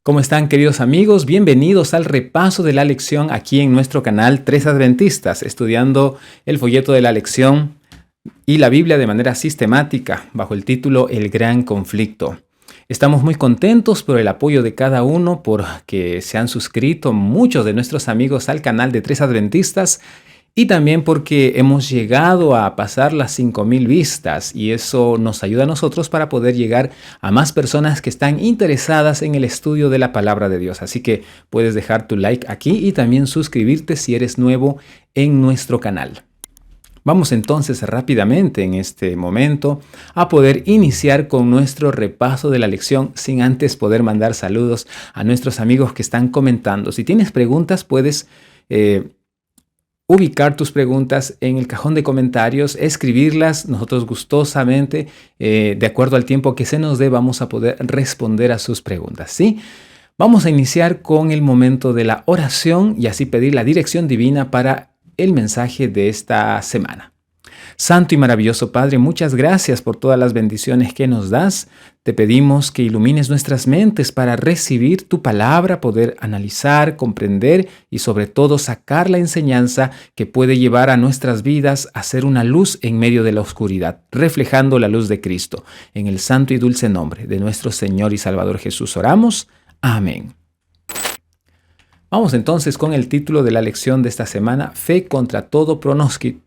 ¿Cómo están, queridos amigos? Bienvenidos al repaso de la lección aquí en nuestro canal Tres Adventistas, estudiando el folleto de la lección y la Biblia de manera sistemática bajo el título El Gran Conflicto. Estamos muy contentos por el apoyo de cada uno, porque se han suscrito muchos de nuestros amigos al canal de Tres Adventistas y también porque hemos llegado a pasar las 5,000 vistas y eso nos ayuda a nosotros para poder llegar a más personas que están interesadas en el estudio de la palabra de Dios. Así que puedes dejar tu like aquí y también suscribirte si eres nuevo en nuestro canal. Vamos entonces rápidamente en este momento a poder iniciar con nuestro repaso de la lección sin antes poder mandar saludos a nuestros amigos que están comentando. Si tienes preguntas puedes ubicar tus preguntas en el cajón de comentarios, escribirlas. Nosotros gustosamente, de acuerdo al tiempo que se nos dé, vamos a poder responder a sus preguntas, ¿sí? Vamos a iniciar con el momento de la oración y así pedir la dirección divina para el mensaje de esta semana. Santo y maravilloso Padre, muchas gracias por todas las bendiciones que nos das. Te pedimos que ilumines nuestras mentes para recibir tu palabra, poder analizar, comprender y sobre todo sacar la enseñanza que puede llevar a nuestras vidas a ser una luz en medio de la oscuridad, reflejando la luz de Cristo. En el santo y dulce nombre de nuestro Señor y Salvador Jesús oramos. Amén. Vamos entonces con el título de la lección de esta semana, Fe contra todo pronóstico.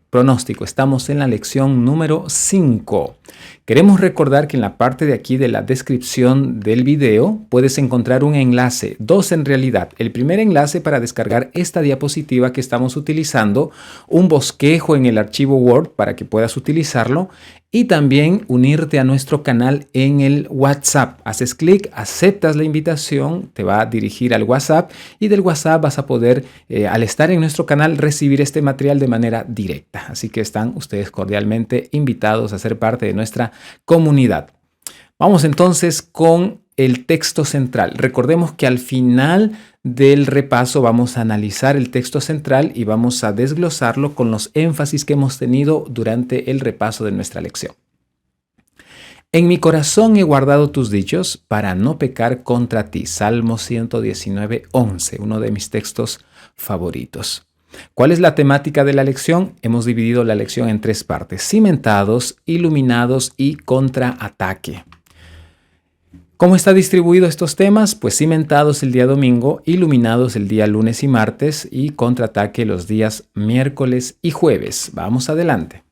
Estamos en la lección número 5. Queremos recordar que en la parte de aquí de la descripción del video puedes encontrar un enlace, dos en realidad. El primer enlace para descargar esta diapositiva que estamos utilizando, un bosquejo en el archivo Word para que puedas utilizarlo y también unirte a nuestro canal en el WhatsApp. Haces clic, aceptas la invitación, te va a dirigir al WhatsApp y del WhatsApp vas a poder, al estar en nuestro canal, recibir este material de manera directa. Así que están ustedes cordialmente invitados a ser parte de nuestra comunidad. Vamos entonces con el texto central. Recordemos que al final del repaso vamos a analizar el texto central y vamos a desglosarlo con los énfasis que hemos tenido durante el repaso de nuestra lección. En mi corazón he guardado tus dichos para no pecar contra ti. Salmo 119, 11, uno de mis textos favoritos. ¿Cuál es la temática de la lección? Hemos dividido la lección en 3 partes: cimentados, iluminados y contraataque. ¿Cómo está distribuido estos temas? Pues cimentados el día domingo, iluminados el día lunes y martes y contraataque los días miércoles y jueves. Vamos adelante.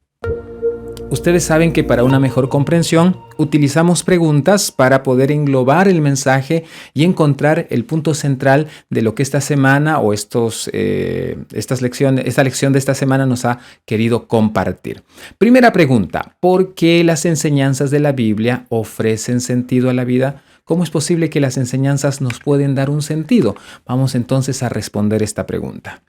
Ustedes saben que para una mejor comprensión utilizamos preguntas para poder englobar el mensaje y encontrar el punto central de lo que esta semana o esta lección de esta semana nos ha querido compartir. Primera pregunta: ¿por qué las enseñanzas de la Biblia ofrecen sentido a la vida? ¿Cómo es posible que las enseñanzas nos pueden dar un sentido? Vamos entonces a responder esta pregunta.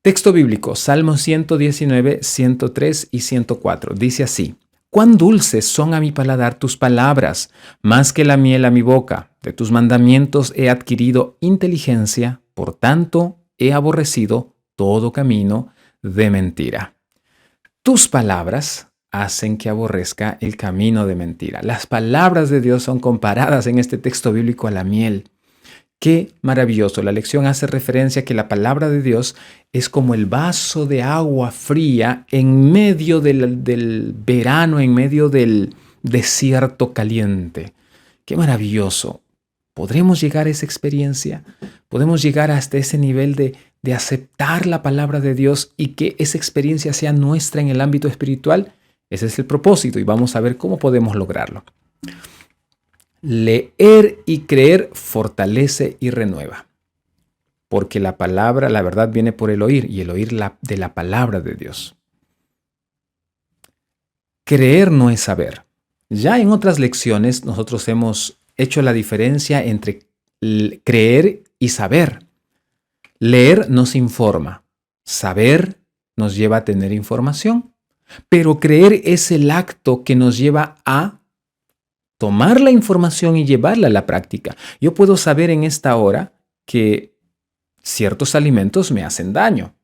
Texto bíblico, Salmo 119, 103 y 104. Dice así: «Cuán dulces son a mi paladar tus palabras, más que la miel a mi boca. De tus mandamientos he adquirido inteligencia, por tanto he aborrecido todo camino de mentira». Tus palabras hacen que aborrezca el camino de mentira. Las palabras de Dios son comparadas en este texto bíblico a la miel. ¡Qué maravilloso! La lección hace referencia a que la palabra de Dios es como el vaso de agua fría en medio del verano, en medio del desierto caliente. ¡Qué maravilloso! ¿Podremos llegar a esa experiencia? ¿Podemos llegar hasta ese nivel de aceptar la palabra de Dios y que esa experiencia sea nuestra en el ámbito espiritual? Ese es el propósito y vamos a ver cómo podemos lograrlo. Leer y creer fortalece y renueva, porque la palabra, la verdad viene por el oír y el oír de la palabra de Dios. Creer no es saber. Ya en otras lecciones nosotros hemos hecho la diferencia entre creer y saber. Leer nos informa, saber nos lleva a tener información, pero creer es el acto que nos lleva a tomar la información y llevarla a la práctica. Yo puedo saber en esta hora que ciertos alimentos me hacen daño,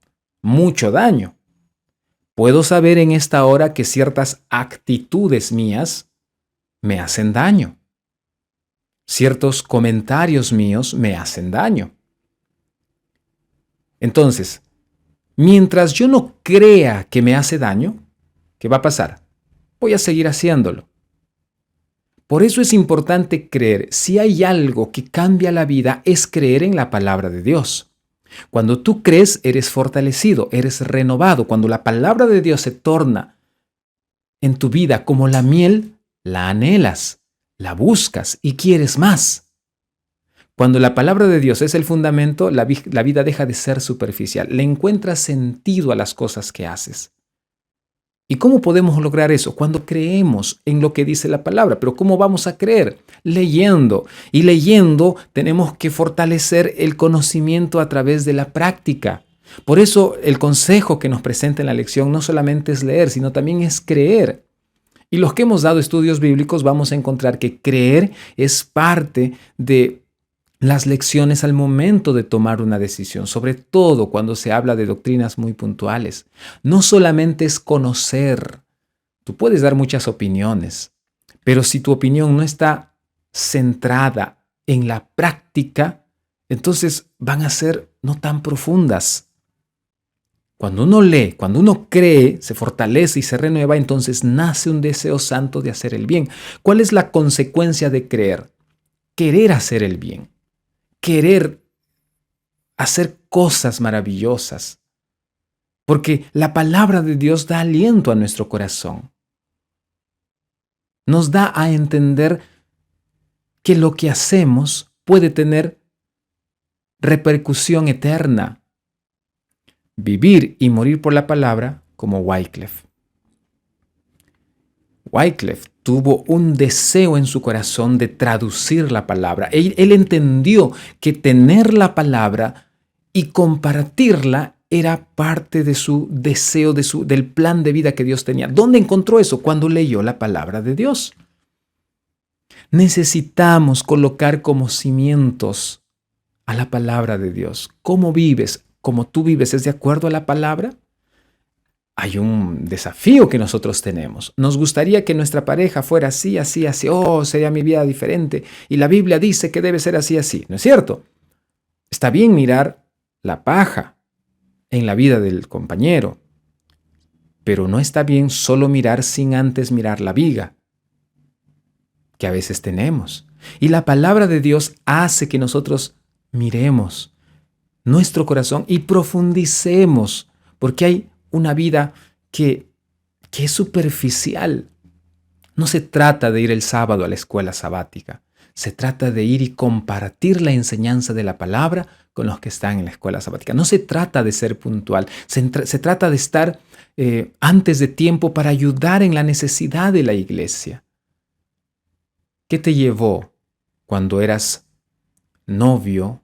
mucho daño. Puedo saber en esta hora que ciertas actitudes mías me hacen daño. ciertos comentarios míos me hacen daño. Entonces, mientras yo no crea que me hace daño, ¿qué va a pasar? Voy a seguir haciéndolo. Por eso es importante creer. Si hay algo que cambia la vida, es creer en la palabra de Dios. Cuando tú crees, eres fortalecido, eres renovado. Cuando la palabra de Dios se torna en tu vida como la miel, la anhelas, la buscas y quieres más. Cuando la palabra de Dios es el fundamento, la vida deja de ser superficial. Le encuentras sentido a las cosas que haces. ¿Y cómo podemos lograr eso? Cuando creemos en lo que dice la palabra. ¿Pero cómo vamos a creer? Leyendo. Y leyendo tenemos que fortalecer el conocimiento a través de la práctica. Por eso el consejo que nos presenta en la lección no solamente es leer, sino también es creer. Y los que hemos dado estudios bíblicos vamos a encontrar que creer es parte de las lecciones al momento de tomar una decisión, sobre todo cuando se habla de doctrinas muy puntuales. No solamente es conocer, tú puedes dar muchas opiniones, pero si tu opinión no está centrada en la práctica, entonces van a ser no tan profundas. Cuando uno lee, cuando uno cree, se fortalece y se renueva, entonces nace un deseo santo de hacer el bien. ¿Cuál es la consecuencia de creer? Querer hacer el bien. Querer hacer cosas maravillosas, porque la palabra de Dios da aliento a nuestro corazón. Nos da a entender que lo que hacemos puede tener repercusión eterna. Vivir y morir por la palabra como Wycliffe. Wycliffe tuvo un deseo en su corazón de traducir la palabra. Él entendió que tener la palabra y compartirla era parte de su deseo, del plan de vida que Dios tenía. ¿Dónde encontró eso? Cuando leyó la palabra de Dios. Necesitamos colocar como cimientos a la palabra de Dios. ¿Cómo vives? ¿Cómo tú vives es de acuerdo a la palabra? Hay un desafío que nosotros tenemos. Nos gustaría que nuestra pareja fuera así, así, así. Oh, sería mi vida diferente. Y la Biblia dice que debe ser así, así. ¿No es cierto? Está bien mirar la paja en la vida del compañero, pero no está bien solo mirar sin antes mirar la viga que a veces tenemos. Y la palabra de Dios hace que nosotros miremos nuestro corazón y profundicemos, porque hay una vida que es superficial. No se trata de ir el sábado a la escuela sabática. Se trata de ir y compartir la enseñanza de la palabra con los que están en la escuela sabática. No se trata de ser puntual. Se trata de estar antes de tiempo para ayudar en la necesidad de la iglesia. ¿Qué te llevó cuando eras novio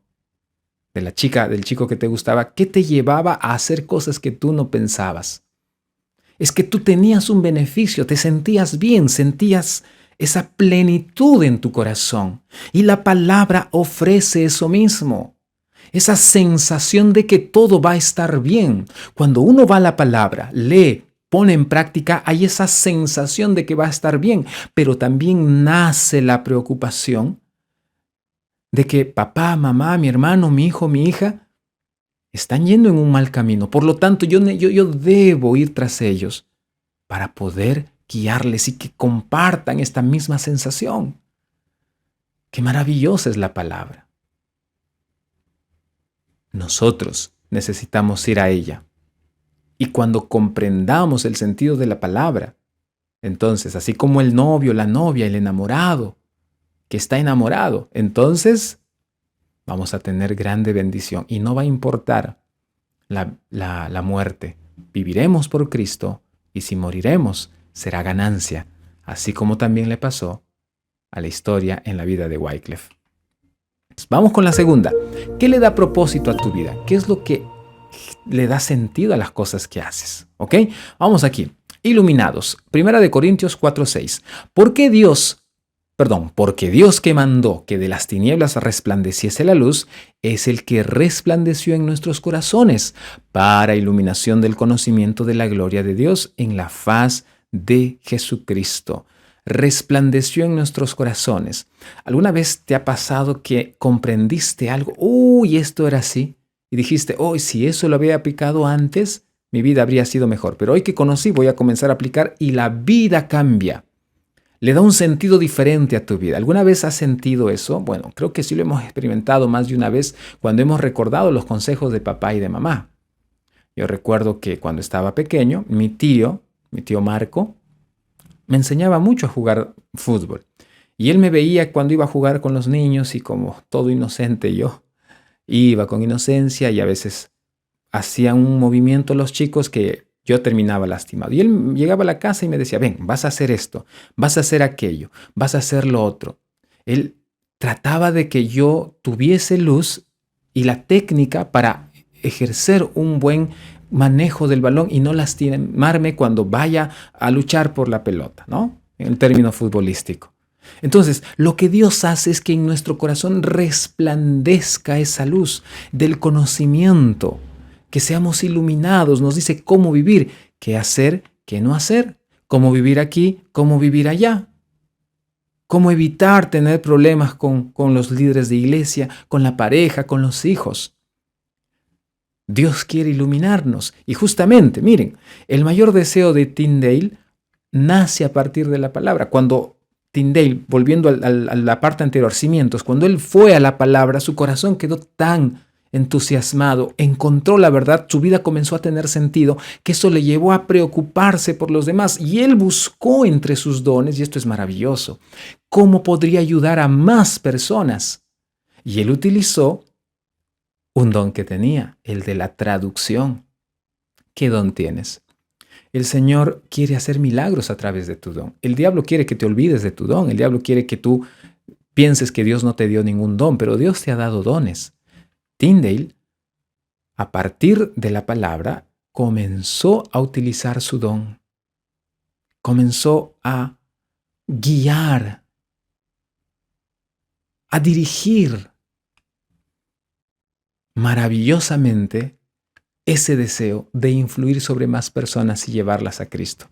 de la chica, del chico que te gustaba? ¿Qué te llevaba a hacer cosas que tú no pensabas? Es que tú tenías un beneficio, te sentías bien, sentías esa plenitud en tu corazón. Y la palabra ofrece eso mismo, esa sensación de que todo va a estar bien. Cuando uno va a la palabra, lee, pone en práctica, hay esa sensación de que va a estar bien, pero también nace la preocupación de que papá, mamá, mi hermano, mi hijo, mi hija están yendo en un mal camino. Por lo tanto, yo debo ir tras ellos para poder guiarles y que compartan esta misma sensación. Qué maravillosa es la palabra. Nosotros necesitamos ir a ella. Y cuando comprendamos el sentido de la palabra, entonces, así como el novio, la novia, el enamorado, que está enamorado, entonces vamos a tener grande bendición y no va a importar la muerte. Viviremos por Cristo y si moriremos será ganancia, así como también le pasó a la historia en la vida de Wycliffe. Vamos con la segunda. ¿Qué le da propósito a tu vida? ¿Qué es lo que le da sentido a las cosas que haces? ¿Ok? Vamos aquí. Iluminados. 1 Corintios 4:6. Porque Dios que mandó que de las tinieblas resplandeciese la luz, es el que resplandeció en nuestros corazones para iluminación del conocimiento de la gloria de Dios en la faz de Jesucristo. resplandeció en nuestros corazones. ¿Alguna vez te ha pasado que comprendiste algo? Uy, esto era así. Y dijiste, hoy si eso lo había aplicado antes, mi vida habría sido mejor. Pero hoy que conocí voy a comenzar a aplicar y la vida cambia. Le da un sentido diferente a tu vida. ¿Alguna vez has sentido eso? Bueno, creo que sí lo hemos experimentado más de una vez cuando hemos recordado los consejos de papá y de mamá. Yo recuerdo que cuando estaba pequeño, mi tío Marco, me enseñaba mucho a jugar fútbol. Y él me veía cuando iba a jugar con los niños y como todo inocente yo, iba con inocencia y a veces hacían un movimiento los chicos que yo terminaba lastimado. Y él llegaba a la casa y me decía, ven, vas a hacer esto, vas a hacer aquello, vas a hacer lo otro. Él trataba de que yo tuviese luz y la técnica para ejercer un buen manejo del balón y no lastimarme cuando vaya a luchar por la pelota, ¿no? En el término futbolístico. Entonces, lo que Dios hace es que en nuestro corazón resplandezca esa luz del conocimiento, que seamos iluminados, nos dice cómo vivir, qué hacer, qué no hacer, cómo vivir aquí, cómo vivir allá, cómo evitar tener problemas con los líderes de iglesia, con la pareja, con los hijos. Dios quiere iluminarnos y justamente, miren, el mayor deseo de Tyndale nace a partir de la palabra. Cuando Tyndale, volviendo a la parte anterior, cimientos, cuando él fue a la palabra, su corazón quedó tan entusiasmado, encontró la verdad, su vida comenzó a tener sentido, que eso le llevó a preocuparse por los demás y él buscó entre sus dones, y esto es maravilloso, cómo podría ayudar a más personas. Y él utilizó un don que tenía, el de la traducción. ¿Qué don tienes? El Señor quiere hacer milagros a través de tu don. El diablo quiere que te olvides de tu don. El diablo quiere que tú pienses que Dios no te dio ningún don, pero Dios te ha dado dones. Tyndale, a partir de la palabra, comenzó a utilizar su don. Comenzó a guiar, a dirigir maravillosamente ese deseo de influir sobre más personas y llevarlas a Cristo.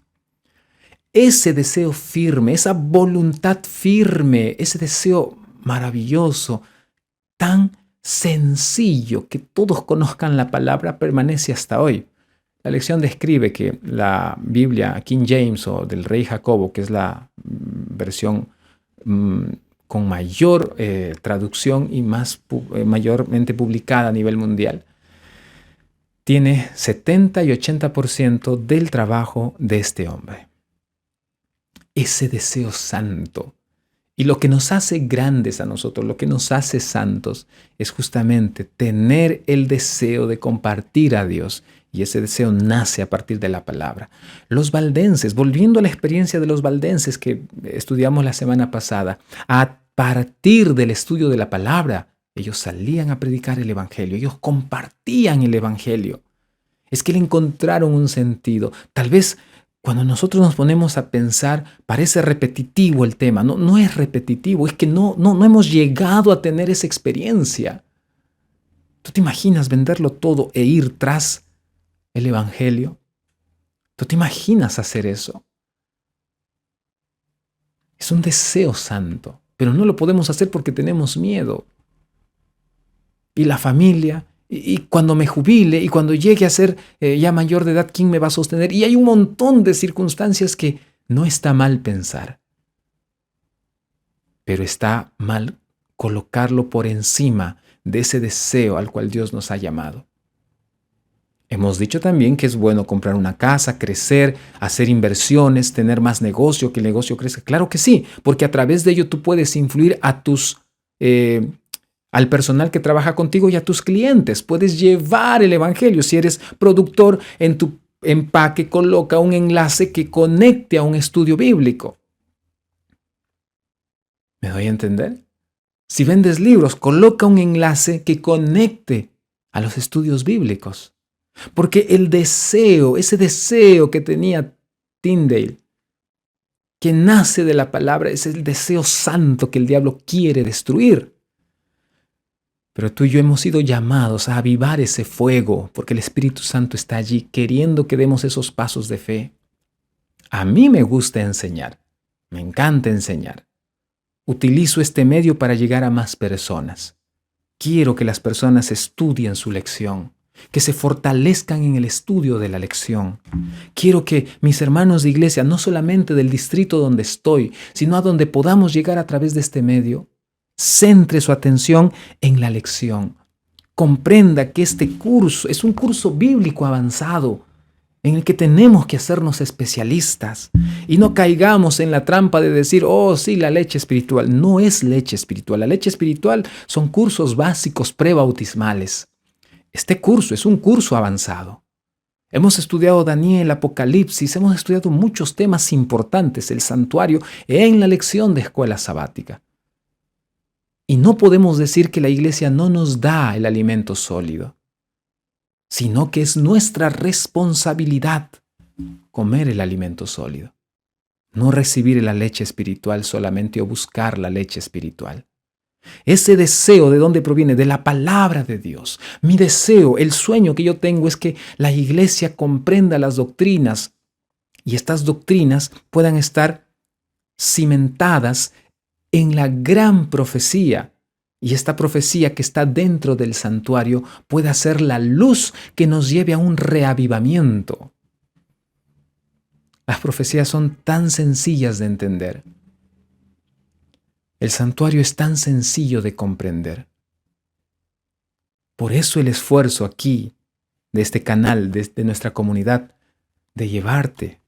Ese deseo firme, esa voluntad firme, ese deseo maravilloso, tan sencillo que todos conozcan la palabra, permanece hasta hoy. La lección describe que la Biblia King James o del Rey Jacobo, que es la versión con mayor traducción y mayormente publicada a nivel mundial, tiene 70 y 80% del trabajo de este hombre. Ese deseo santo. Y lo que nos hace grandes a nosotros, lo que nos hace santos, es justamente tener el deseo de compartir a Dios. Y ese deseo nace a partir de la palabra. Los valdenses, volviendo a la experiencia de los valdenses que estudiamos la semana pasada, a partir del estudio de la palabra, ellos salían a predicar el evangelio, ellos compartían el evangelio. Es que le encontraron un sentido. Tal vez cuando nosotros nos ponemos a pensar, parece repetitivo el tema. No es repetitivo, es que no hemos llegado a tener esa experiencia. ¿Tú te imaginas venderlo todo e ir tras el evangelio? ¿Tú te imaginas hacer eso? Es un deseo santo, pero no lo podemos hacer porque tenemos miedo. Y la familia, y cuando me jubile, y cuando llegue a ser ya mayor de edad, ¿quién me va a sostener? Y hay un montón de circunstancias que no está mal pensar, pero está mal colocarlo por encima de ese deseo al cual Dios nos ha llamado. Hemos dicho también que es bueno comprar una casa, crecer, hacer inversiones, tener más negocio, que el negocio crezca. Claro que sí, porque a través de ello tú puedes influir a al personal que trabaja contigo y a tus clientes. Puedes llevar el evangelio. Si eres productor, en tu empaque coloca un enlace que conecte a un estudio bíblico. ¿Me doy a entender? Si vendes libros, coloca un enlace que conecte a los estudios bíblicos. Porque el deseo, ese deseo que tenía Tyndale, que nace de la palabra, es el deseo santo que el diablo quiere destruir. Pero tú y yo hemos sido llamados a avivar ese fuego, porque el Espíritu Santo está allí queriendo que demos esos pasos de fe. A mí me gusta enseñar. Me encanta enseñar. Utilizo este medio para llegar a más personas. Quiero que las personas estudien su lección, que se fortalezcan en el estudio de la lección. Quiero que mis hermanos de iglesia, no solamente del distrito donde estoy, sino a donde podamos llegar a través de este medio, centre su atención en la lección. Comprenda que este curso es un curso bíblico avanzado en el que tenemos que hacernos especialistas y no caigamos en la trampa de decir, oh sí, la leche espiritual. No es leche espiritual. La leche espiritual son cursos básicos prebautismales. Este curso es un curso avanzado. Hemos estudiado Daniel, Apocalipsis, hemos estudiado muchos temas importantes, el santuario, en la lección de escuela sabática. Y no podemos decir que la iglesia no nos da el alimento sólido, sino que es nuestra responsabilidad comer el alimento sólido. No recibir la leche espiritual solamente o buscar la leche espiritual. Ese deseo, ¿de dónde proviene? De la palabra de Dios. Mi deseo, el sueño que yo tengo es que la iglesia comprenda las doctrinas y estas doctrinas puedan estar cimentadas en la gran profecía. Y esta profecía que está dentro del santuario pueda ser la luz que nos lleve a un reavivamiento. Las profecías son tan sencillas de entender. El santuario es tan sencillo de comprender. Por eso el esfuerzo aquí, de este canal, de nuestra comunidad, de llevarte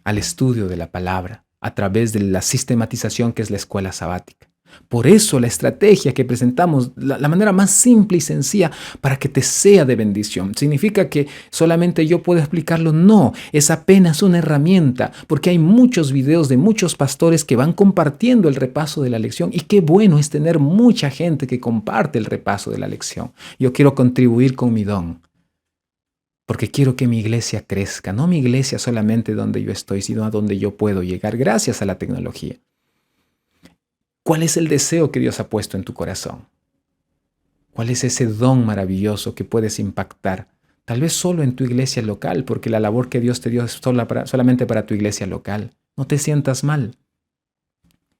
al estudio de la palabra a través de la sistematización que es la escuela sabática. Por eso la estrategia que presentamos, la manera más simple y sencilla para que te sea de bendición. ¿Significa que solamente yo puedo explicarlo? No, es apenas una herramienta, porque hay muchos videos de muchos pastores que van compartiendo el repaso de la lección y qué bueno es tener mucha gente que comparte el repaso de la lección. Yo quiero contribuir con mi don, porque quiero que mi iglesia crezca, no mi iglesia solamente donde yo estoy, sino a donde yo puedo llegar gracias a la tecnología. ¿Cuál es el deseo que Dios ha puesto en tu corazón? ¿Cuál es ese don maravilloso que puedes impactar? Tal vez solo en tu iglesia local, porque la labor que Dios te dio es solamente para tu iglesia local. No te sientas mal.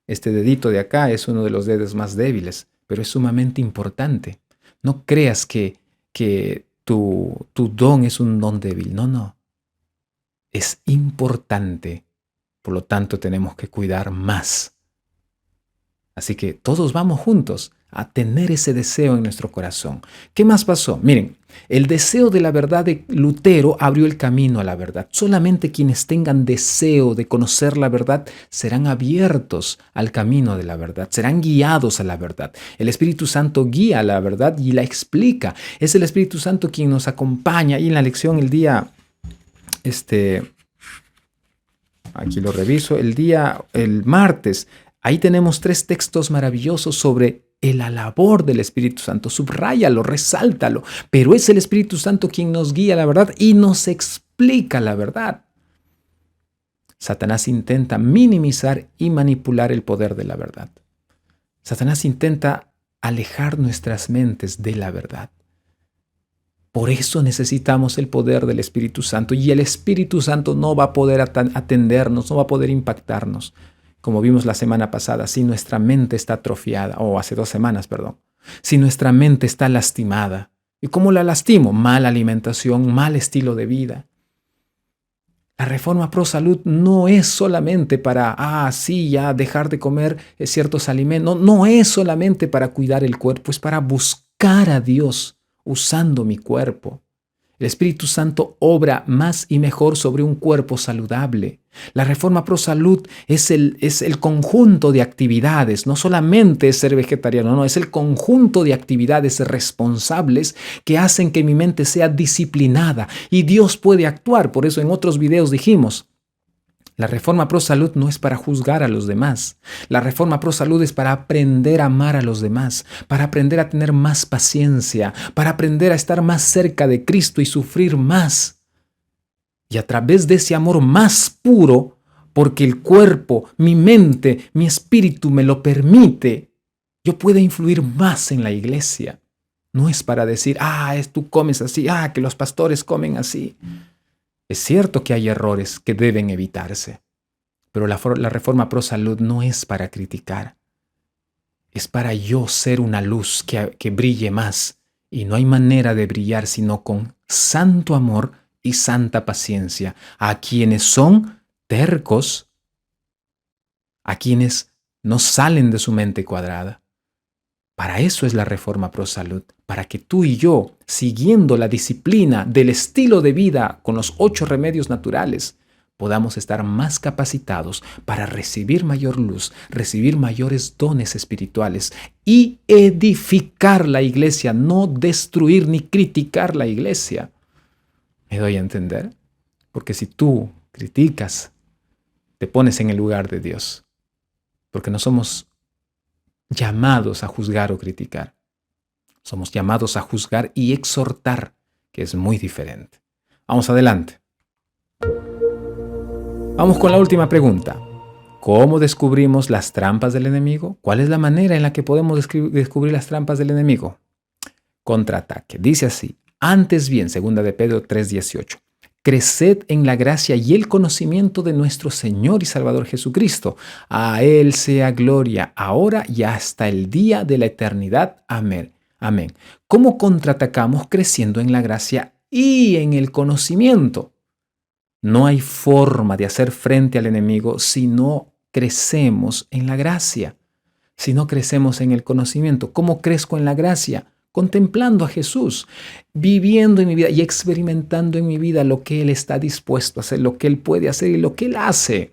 Este dedito de acá es uno de los dedos más débiles, pero es sumamente importante. No creas que tu don es un don débil. No. Es importante. Por lo tanto, tenemos que cuidar más. Así que todos vamos juntos a tener ese deseo en nuestro corazón. ¿Qué más pasó? Miren, el deseo de la verdad de Lutero abrió el camino a la verdad. Solamente quienes tengan deseo de conocer la verdad serán abiertos al camino de la verdad, serán guiados a la verdad. El Espíritu Santo guía a la verdad y la explica. Es el Espíritu Santo quien nos acompaña. Y en la lección el día, aquí lo reviso, el martes, ahí tenemos 3 textos maravillosos sobre la labor del Espíritu Santo. Subráyalo, resáltalo. Pero es el Espíritu Santo quien nos guía a la verdad y nos explica la verdad. Satanás intenta minimizar y manipular el poder de la verdad. Satanás intenta alejar nuestras mentes de la verdad. Por eso necesitamos el poder del Espíritu Santo. Y el Espíritu Santo no va a poder atendernos, no va a poder impactarnos. Como vimos la semana pasada, si nuestra mente está atrofiada, o hace 2 semanas, perdón, si nuestra mente está lastimada. ¿Y cómo la lastimo? Mala alimentación, mal estilo de vida. La reforma pro salud no es solamente para, ya dejar de comer ciertos alimentos. No es solamente para cuidar el cuerpo, es para buscar a Dios usando mi cuerpo. El Espíritu Santo obra más y mejor sobre un cuerpo saludable. La reforma pro salud es el conjunto de actividades, no solamente es ser vegetariano, no, es el conjunto de actividades responsables que hacen que mi mente sea disciplinada y Dios puede actuar. Por eso en otros videos dijimos, la reforma pro salud no es para juzgar a los demás. La reforma pro salud es para aprender a amar a los demás, para aprender a tener más paciencia, para aprender a estar más cerca de Cristo y sufrir más. Y a través de ese amor más puro, porque el cuerpo, mi mente, mi espíritu me lo permite, yo puedo influir más en la iglesia. No es para decir, tú comes así, que los pastores comen así. Es cierto que hay errores que deben evitarse, Pero la reforma pro salud no es para criticar. Es para yo ser una luz que brille más. Y no hay manera de brillar sino con santo amor y santa paciencia a quienes son tercos, a quienes no salen de su mente cuadrada. Para eso es la reforma pro salud, para que tú y yo, siguiendo la disciplina del estilo de vida con los 8 remedios naturales, podamos estar más capacitados para recibir mayor luz, recibir mayores dones espirituales y edificar la iglesia, no destruir ni criticar la iglesia. ¿Me doy a entender? Porque si tú criticas, te pones en el lugar de Dios, porque no somos llamados a juzgar o criticar. Somos llamados a juzgar y exhortar, que es muy diferente. Vamos adelante. Vamos con la última pregunta. ¿Cómo descubrimos las trampas del enemigo? ¿Cuál es la manera en la que podemos descubrir las trampas del enemigo? Contraataque. Dice así: antes bien, 2 de Pedro 3:18. Creced en la gracia y el conocimiento de nuestro Señor y Salvador Jesucristo. A Él sea gloria, ahora y hasta el día de la eternidad. Amén. Amén. ¿Cómo contraatacamos? Creciendo en la gracia y en el conocimiento. No hay forma de hacer frente al enemigo si no crecemos en la gracia, si no crecemos en el conocimiento. ¿Cómo crezco en la gracia? Contemplando a Jesús, viviendo en mi vida y experimentando en mi vida lo que Él está dispuesto a hacer, lo que Él puede hacer y lo que Él hace.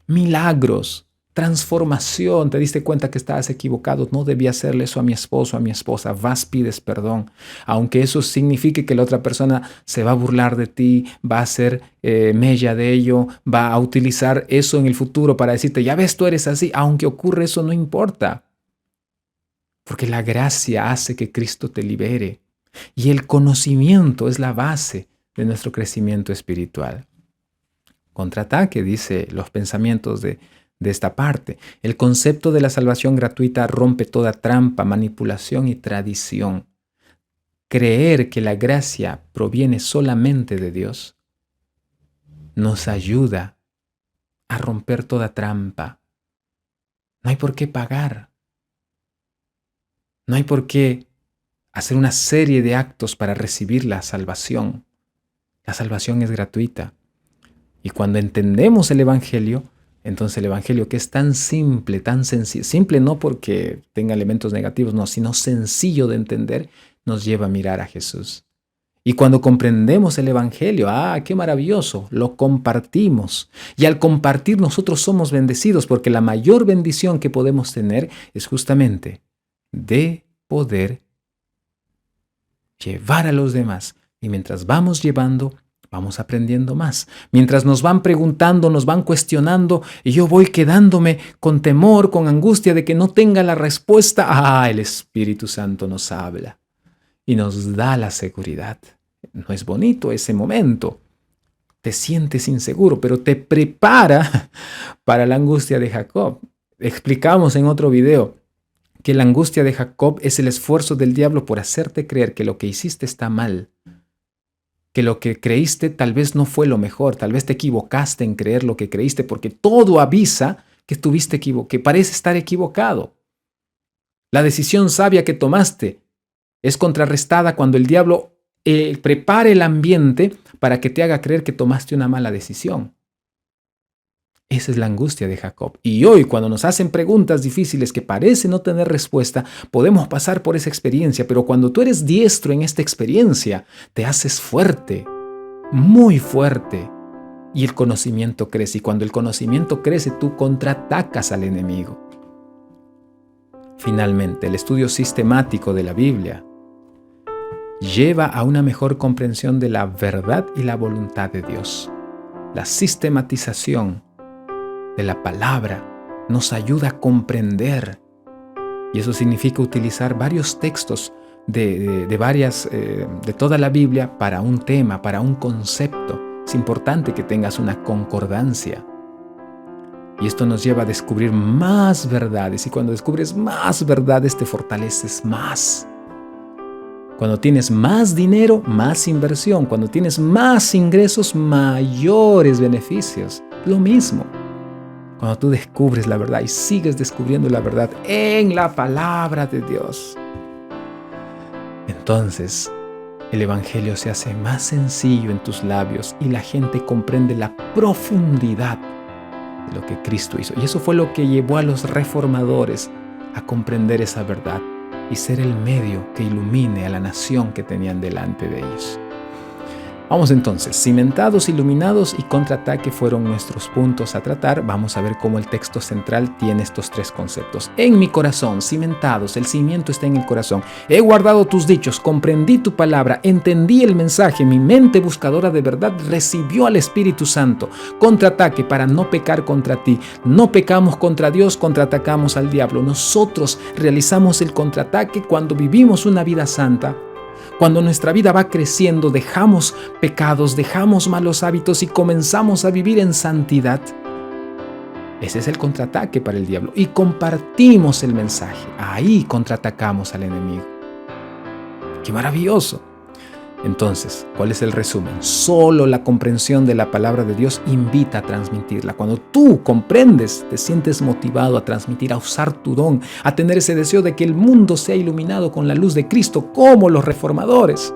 Milagros, transformación. Te diste cuenta que estabas equivocado, no debía hacerle eso a mi esposo, a mi esposa. Vas, pides perdón. Aunque eso signifique que la otra persona se va a burlar de ti, va a hacer mella de ello, va a utilizar eso en el futuro para decirte, ya ves, tú eres así. Aunque ocurre eso, no importa. Porque la gracia hace que Cristo te libere. Y el conocimiento es la base de nuestro crecimiento espiritual. Contraataque, dice los pensamientos de esta parte. El concepto de la salvación gratuita rompe toda trampa, manipulación y tradición. Creer que la gracia proviene solamente de Dios nos ayuda a romper toda trampa. No hay por qué pagar. No hay por qué hacer una serie de actos para recibir la salvación. La salvación es gratuita. Y cuando entendemos el Evangelio, entonces el Evangelio, que es tan simple, tan sencillo, simple no porque tenga elementos negativos, no, sino sencillo de entender, nos lleva a mirar a Jesús. Y cuando comprendemos el Evangelio, qué maravilloso, lo compartimos. Y al compartir nosotros somos bendecidos, porque la mayor bendición que podemos tener es justamente de poder llevar a los demás. Y mientras vamos llevando, vamos aprendiendo más. Mientras nos van preguntando, nos van cuestionando, y yo voy quedándome con temor, con angustia de que no tenga la respuesta, el Espíritu Santo nos habla y nos da la seguridad. No es bonito ese momento. Te sientes inseguro, pero te prepara para la angustia de Jacob. Explicamos en otro video que la angustia de Jacob es el esfuerzo del diablo por hacerte creer que lo que hiciste está mal, que lo que creíste tal vez no fue lo mejor, tal vez te equivocaste en creer lo que creíste, porque todo avisa que estuviste equivocado, que parece estar equivocado. La decisión sabia que tomaste es contrarrestada cuando el diablo prepara el ambiente para que te haga creer que tomaste una mala decisión. Esa es la angustia de Jacob. Y hoy, cuando nos hacen preguntas difíciles que parecen no tener respuesta, podemos pasar por esa experiencia, pero cuando tú eres diestro en esta experiencia, te haces fuerte, muy fuerte, y el conocimiento crece. Y cuando el conocimiento crece, tú contraatacas al enemigo. Finalmente, el estudio sistemático de la Biblia lleva a una mejor comprensión de la verdad y la voluntad de Dios. La sistematización de la palabra nos ayuda a comprender, y eso significa utilizar varios textos de toda la Biblia para un tema, para un concepto. Es importante que tengas una concordancia, y esto nos lleva a descubrir más verdades, y cuando descubres más verdades te fortaleces más. Cuando tienes más dinero, más inversión. Cuando tienes más ingresos, mayores beneficios. Lo mismo. Cuando tú descubres la verdad y sigues descubriendo la verdad en la palabra de Dios, entonces el Evangelio se hace más sencillo en tus labios y la gente comprende la profundidad de lo que Cristo hizo. Y eso fue lo que llevó a los reformadores a comprender esa verdad y ser el medio que ilumine a la nación que tenían delante de ellos. Vamos entonces, cimentados, iluminados y contraataque fueron nuestros puntos a tratar. Vamos a ver cómo el texto central tiene estos tres conceptos. En mi corazón, cimentados, el cimiento está en el corazón. He guardado tus dichos, comprendí tu palabra, entendí el mensaje, mi mente buscadora de verdad recibió al Espíritu Santo. Contraataque para no pecar contra ti. No pecamos contra Dios, contraatacamos al diablo. Nosotros realizamos el contraataque cuando vivimos una vida santa. Cuando nuestra vida va creciendo, dejamos pecados, dejamos malos hábitos y comenzamos a vivir en santidad. Ese es el contraataque para el diablo. Y compartimos el mensaje. Ahí contraatacamos al enemigo. ¡Qué maravilloso! Entonces, ¿cuál es el resumen? Solo la comprensión de la palabra de Dios invita a transmitirla. Cuando tú comprendes, te sientes motivado a transmitir, a usar tu don, a tener ese deseo de que el mundo sea iluminado con la luz de Cristo, como los reformadores.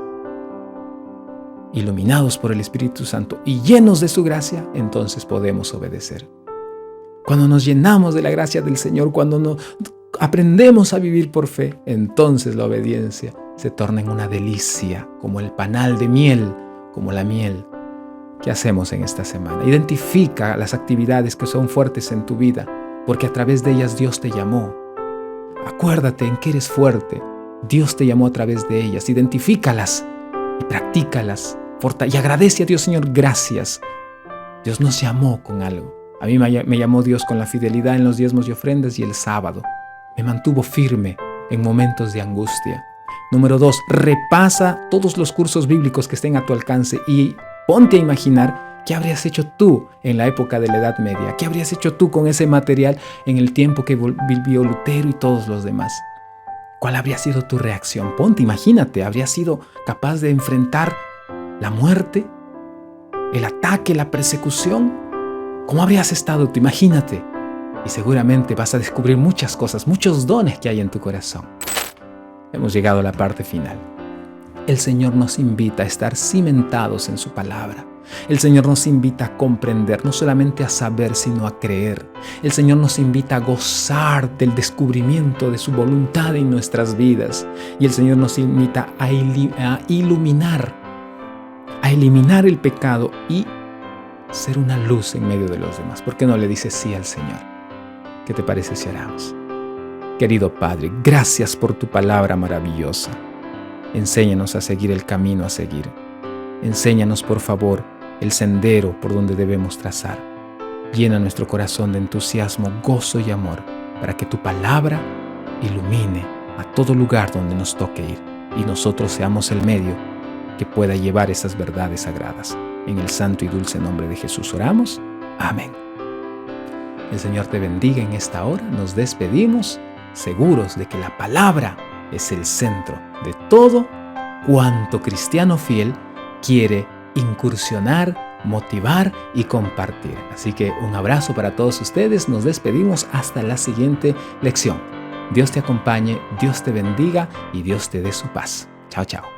Iluminados por el Espíritu Santo y llenos de su gracia, entonces podemos obedecer. Cuando nos llenamos de la gracia del Señor, cuando aprendemos a vivir por fe, entonces la obediencia se torna en una delicia, como el panal de miel, como la miel. ¿Qué hacemos en esta semana? Identifica las actividades que son fuertes en tu vida, porque a través de ellas Dios te llamó. Acuérdate en que eres fuerte. Dios te llamó a través de ellas. Identifícalas y practícalas. Y agradece a Dios, Señor, gracias. Dios nos llamó con algo. A mí me llamó Dios con la fidelidad en los diezmos y ofrendas y el sábado. Me mantuvo firme en momentos de angustia. Número 2, repasa todos los cursos bíblicos que estén a tu alcance y ponte a imaginar qué habrías hecho tú en la época de la Edad Media, qué habrías hecho tú con ese material en el tiempo que vivió Lutero y todos los demás. ¿Cuál habría sido tu reacción? Ponte, imagínate, ¿habrías sido capaz de enfrentar la muerte, el ataque, la persecución? ¿Cómo habrías estado tú? Imagínate. Y seguramente vas a descubrir muchas cosas, muchos dones que hay en tu corazón. Hemos llegado a la parte final. El Señor nos invita a estar cimentados en su palabra. El Señor nos invita a comprender, no solamente a saber, sino a creer. El Señor nos invita a gozar del descubrimiento de su voluntad en nuestras vidas. Y el Señor nos invita a iluminar, a eliminar el pecado y ser una luz en medio de los demás. ¿Por qué no le dices sí al Señor? ¿Qué te parece si oramos? Querido Padre, gracias por tu palabra maravillosa. Enséñanos a seguir el camino a seguir. Enséñanos, por favor, el sendero por donde debemos trazar. Llena nuestro corazón de entusiasmo, gozo y amor para que tu palabra ilumine a todo lugar donde nos toque ir y nosotros seamos el medio que pueda llevar esas verdades sagradas. En el santo y dulce nombre de Jesús oramos. Amén. El Señor te bendiga en esta hora. Nos despedimos seguros de que la palabra es el centro de todo cuanto cristiano fiel quiere incursionar, motivar y compartir. Así que un abrazo para todos ustedes. Nos despedimos hasta la siguiente lección. Dios te acompañe, Dios te bendiga y Dios te dé su paz. Chao, chao.